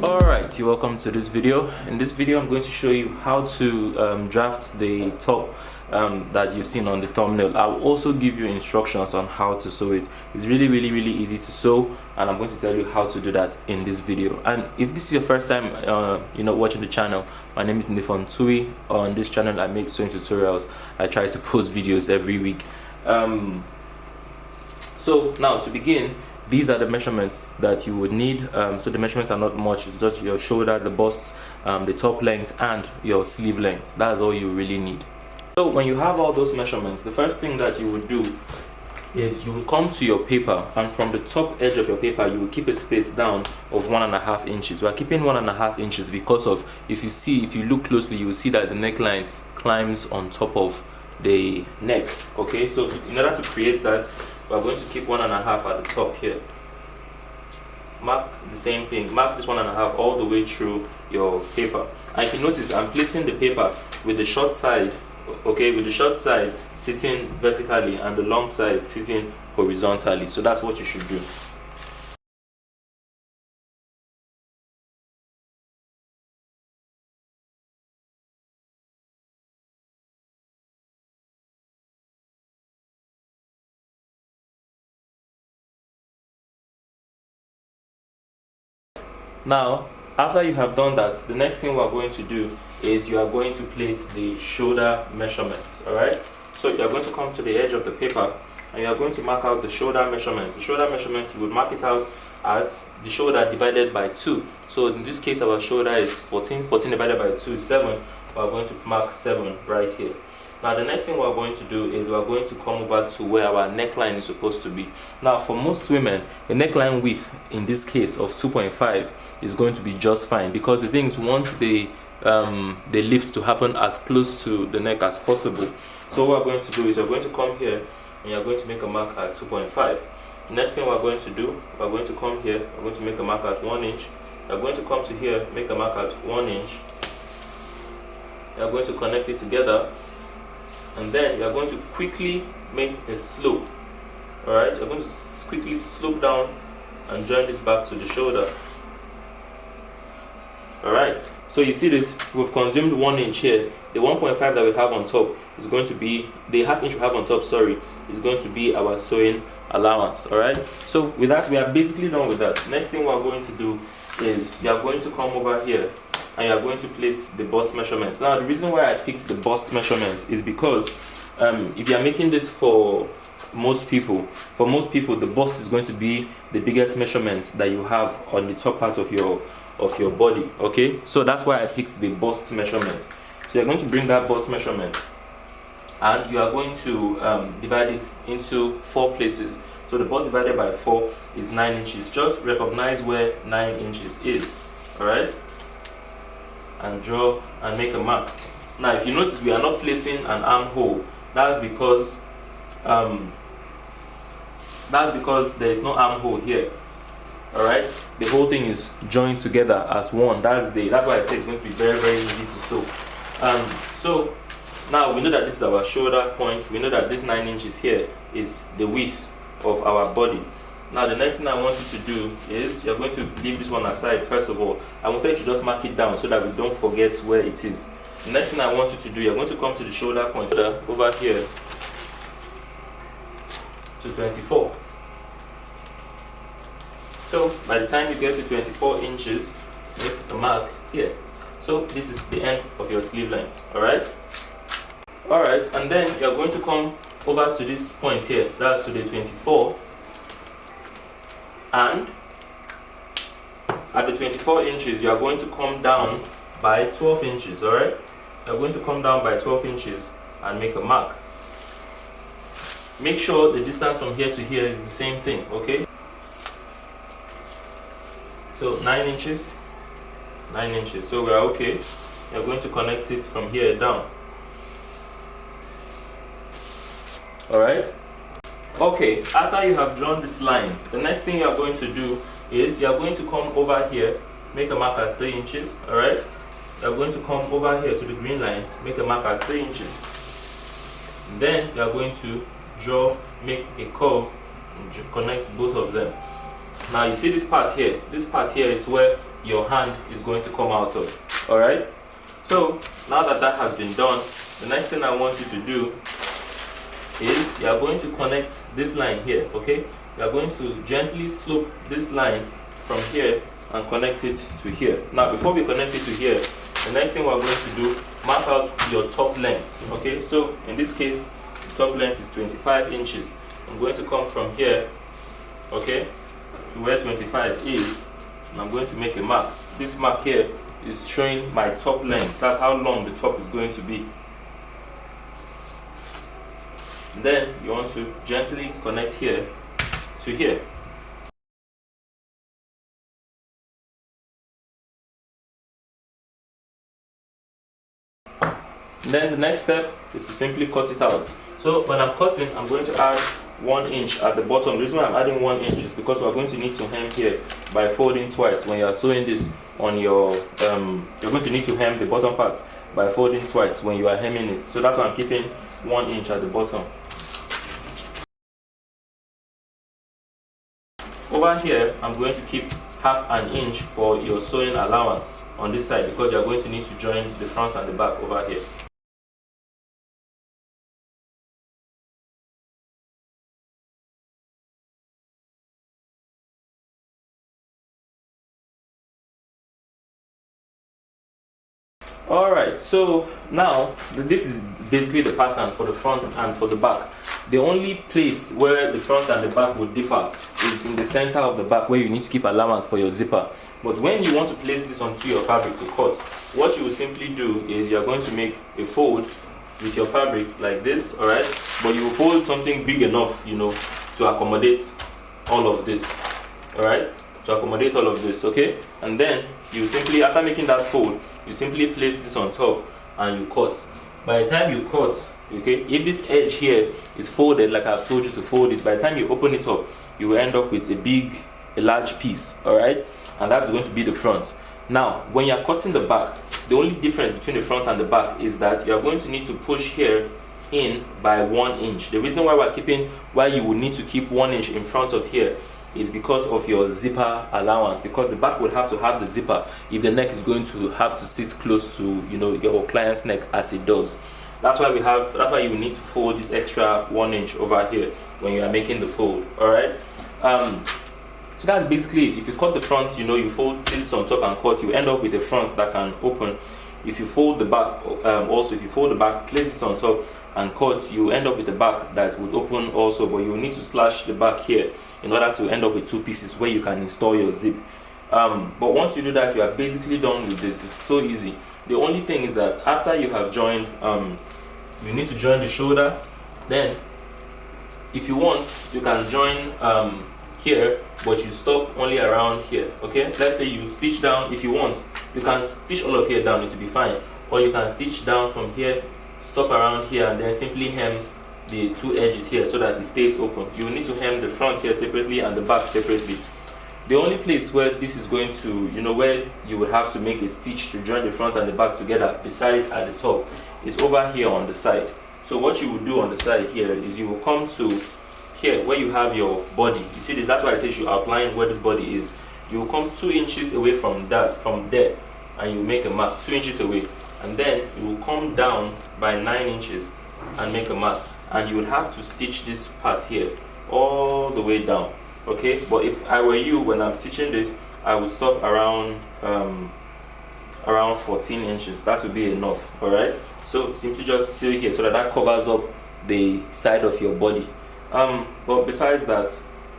Alright, you're welcome to this video. In this video I'm going to show you how to draft the top that you've seen on the thumbnail. I'll also give you instructions on how to sew it. It's really easy to sew, and I'm going to tell you how to do that in this video. And if this is your first time watching the channel, my name is Ndifon Ntui. On this channel I make sewing tutorials. I try to post videos every week. So now to begin, these are the measurements that you would need. So the measurements are not much. It's just your shoulder, the bust, the top length, and your sleeve length. That's all you really need. So when you have all those measurements, the first thing that you would do is you will come to your paper, and from the top edge of your paper you will keep a space down of 1.5 inches. We are keeping 1.5 inches because of, if you look closely, you will see that the neckline climbs on top of the neck. Okay, so in order to create that, we are going to keep 1.5 at the top here. Mark the same thing, mark this 1.5 all the way through your paper. And if you notice, I'm placing the paper with the short side, okay, with the short side sitting vertically and the long side sitting horizontally. So that's what you should do. Now, after you have done that, the next thing we are going to do is you are going to place the shoulder measurements. Alright, so you are going to come to the edge of the paper and you are going to mark out the shoulder measurement. The shoulder measurement, you would mark it out as the shoulder divided by 2. So in this case our shoulder is 14 divided by 2 is 7. We are going to mark 7 right here. Now the next thing we are going to do is we are going to come over to where our neckline is supposed to be. Now for most women, the neckline width in this case of 2.5 is going to be just fine, because the thing is, we want the lifts to happen as close to the neck as possible. So what we're going to do is we're going to come here and you're going to make a mark at 2.5. The next thing we're going to do, we're going to come here, we're going to make a mark at 1 inch. You're going to come to here, make a mark at 1 inch. You're going to connect it together, and then you're going to quickly make a slope. Alright, you're going to quickly slope down and join this back to the shoulder. Alright, so you see this, we've consumed 1 inch here. The 1.5 that we have on top is going to be, the ½ inch we have on top, sorry, is going to be our sewing allowance. Alright, so with that, we are basically done with that. Next thing we are going to do is you are going to come over here and you are going to place the bust measurements. Now the reason why I picked the bust measurement is because if you are making this for most people, the bust is going to be the biggest measurement that you have on the top part of your body. Okay, so that's why I picked the bust measurement. So you're going to bring that bust measurement and you are going to divide it into 4 places. So the bust divided by 4 is 9 inches. Just recognize where 9 inches is. Alright, and draw and make a mark. Now if you notice, we are not placing an armhole. That's because there is no armhole here. Alright, the whole thing is joined together as one. That's why I say it's going to be very easy to sew. So now we know that this is our shoulder point. We know that this 9 inches here is the width of our body. Now the next thing I want you to do is you're going to leave this one aside. First of all, I want you to just mark it down so that we don't forget where it is. The next thing I want you to do, you're going to come to the shoulder point over here to 24. So by the time you get to 24 inches, make a mark here. So this is the end of your sleeve length. Alright, and then you're going to come over to this point here, that's to the 24, and at the 24 inches you are going to come down by 12 inches. Alright, you're going to come down by 12 inches and make a mark. Make sure the distance from here to here is the same thing. Okay, so 9 inches, 9 inches, so we are okay. You're going to connect it from here down. Alright, okay, after you have drawn this line, the next thing you are going to do is you are going to come over here, make a mark at 3 inches. Alright, you are going to come over here to the green line, make a mark at 3 inches. And then you are going to make a curve and connect both of them. Now you see this part here is where your hand is going to come out of. Alright, so now that that has been done, the next thing I want you to do is you are going to connect this line here. Okay, you are going to gently slope this line from here and connect it to here. Now before we connect it to here, the next thing we're going to do, mark out your top length. Okay, so in this case the top length is 25 inches. I'm going to come from here, okay, to where 25 is, and I'm going to make a mark. This mark here is showing my top length. That's how long the top is going to be. And then you want to gently connect here to here. Then the next step is to simply cut it out. So when I'm cutting, I'm going to add 1 inch at the bottom. The reason why I'm adding 1 inch is because we're going to need to hem here by folding twice. When you are sewing this on your, you're going to need to hem the bottom part by folding twice when you are hemming it. So that's why I'm keeping 1 inch at the bottom. Over here, I'm going to keep half an inch for your sewing allowance on this side, because you're going to need to join the front and the back over here. Alright, so now this is basically the pattern for the front and for the back. The only place where the front and the back would differ is in the center of the back, where you need to keep allowance for your zipper. But when you want to place this onto your fabric to cut, what you will simply do is you're going to make a fold with your fabric like this, alright? But you will fold something big enough, you know, to accommodate all of this, alright? To accommodate all of this, okay? And then you simply, after making that fold, you simply place this on top and you cut. By the time you cut, okay, if this edge here is folded like I've told you to fold it, by the time you open it up, you will end up with a large piece, alright? And that's going to be the front. Now, when you're cutting the back, the only difference between the front and the back is that you are going to need to push here in by 1 inch. The reason why you will need to keep 1 inch in front of here is because of your zipper allowance, because the back will have to have the zipper if the neck is going to have to sit close to, you know, your client's neck as it does. That's why you need to fold this extra 1 inch over here when you are making the fold. Alright, so that's basically it. If you cut the front, you know, you fold this on top and cut, you end up with a front that can open. If you fold the back, also if you fold the back, place this on top and cut, you end up with a back that would open also, but you will need to slash the back here in order to end up with 2 pieces where you can install your zip. But once you do that, you are basically done with this. It's so easy. The only thing is that after you have joined, you need to join the shoulder. Then if you want, you can join here, but you stop only around here. Okay, let's say you stitch down. If you want, you can stitch all of here down, it will be fine, or you can stitch down from here, stop around here, and then simply hem the 2 edges here so that it stays open. You will need to hem the front here separately and the back separately. The only place where this is going to, you know, where you would have to make a stitch to join the front and the back together, besides at the top, is over here on the side. So what you will do on the side here is you will come to here where you have your body. You see this? That's why I say you outline where this body is. You will come 2 inches away from that, from there, and you make a mark 2 inches away, and then you will come down by 9 inches and make a mark, and you would have to stitch this part here all the way down. Okay, but if I were you, when I'm stitching this, I would stop around 14 inches. That would be enough. All right, so simply just sew here so that that covers up the side of your body. But besides that,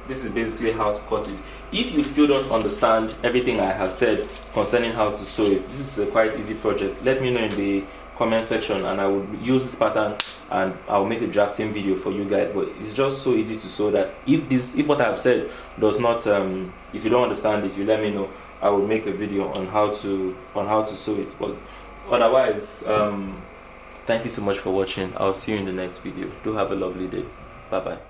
this is basically how to cut it. If you still don't understand everything I have said concerning how to sew it, this is a quite easy project. Let me know in the comment section and I will use this pattern and I'll make a drafting video for you guys. But it's just so easy to sew that if what I have said does not, if you don't understand it, you let me know. I will make a video on how to sew it. But otherwise, thank you so much for watching. I'll see you in the next video. Do have a lovely day. Bye bye.